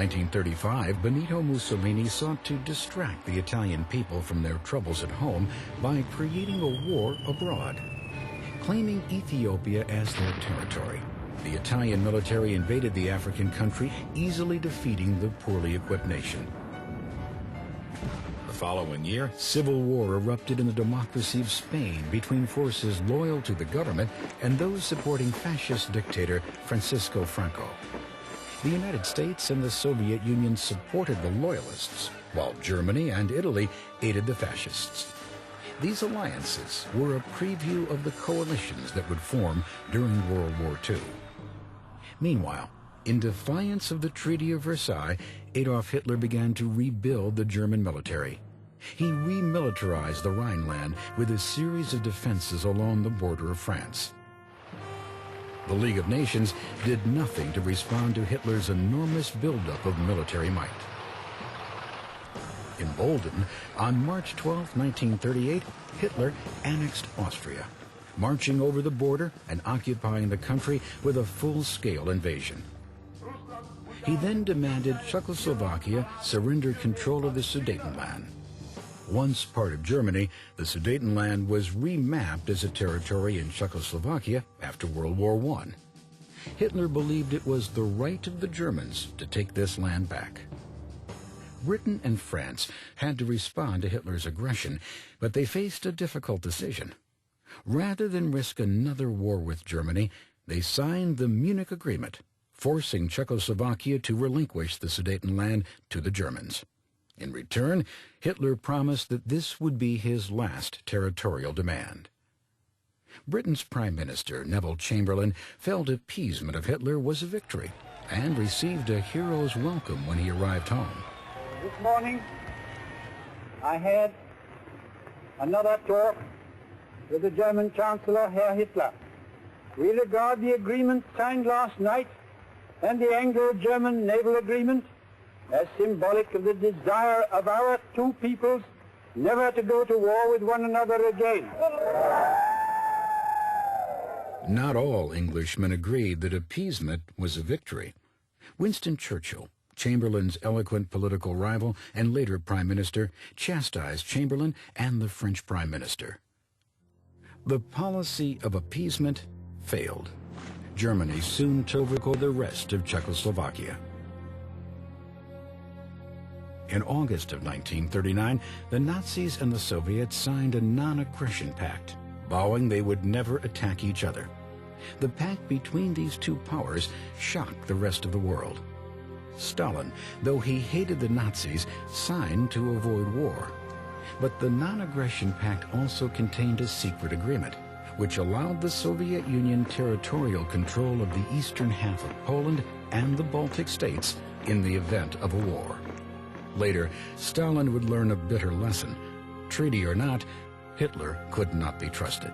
1935, Benito Mussolini sought to distract the Italian people from their troubles at home by creating a war abroad. Claiming Ethiopia as their territory, the Italian military invaded the African country, easily defeating the poorly equipped nation. The following year, civil war erupted in the democracy of Spain between forces loyal to the government and those supporting fascist dictator Francisco Franco. The United States and the Soviet Union supported the loyalists, while Germany and Italy aided the fascists. These alliances were a preview of the coalitions that would form during World War II. Meanwhile, in defiance of the Treaty of Versailles, Adolf Hitler began to rebuild the German military. He remilitarized the Rhineland with a series of defenses along the border of France. The League of Nations did nothing to respond to Hitler's enormous buildup of military might. Emboldened, on March 12, 1938, Hitler annexed Austria, marching over the border and occupying the country with a full-scale invasion. He then demanded Czechoslovakia surrender control of the Sudetenland. Once part of Germany, the Sudetenland was remapped as a territory in Czechoslovakia after World War I. Hitler believed it was the right of the Germans to take this land back. Britain and France had to respond to Hitler's aggression, but they faced a difficult decision. Rather than risk another war with Germany, they signed the Munich Agreement, forcing Czechoslovakia to relinquish the Sudetenland to the Germans. In return, Hitler promised that this would be his last territorial demand. Britain's Prime Minister, Neville Chamberlain, felt appeasement of Hitler was a victory and received a hero's welcome when he arrived home. This morning, I had another talk with the German Chancellor, Herr Hitler. We regard the agreement signed last night and the Anglo-German naval agreement as symbolic of the desire of our two peoples never to go to war with one another again. Not all Englishmen agreed that appeasement was a victory. Winston Churchill, Chamberlain's eloquent political rival and later Prime Minister, chastised Chamberlain and the French Prime Minister. The policy of appeasement failed. Germany soon took over the rest of Czechoslovakia. In August of 1939, the Nazis and the Soviets signed a non-aggression pact, vowing they would never attack each other. The pact between these two powers shocked the rest of the world. Stalin, though he hated the Nazis, signed to avoid war. But the non-aggression pact also contained a secret agreement, which allowed the Soviet Union territorial control of the eastern half of Poland and the Baltic states in the event of a war. Later, Stalin would learn a bitter lesson. Treaty or not, Hitler could not be trusted.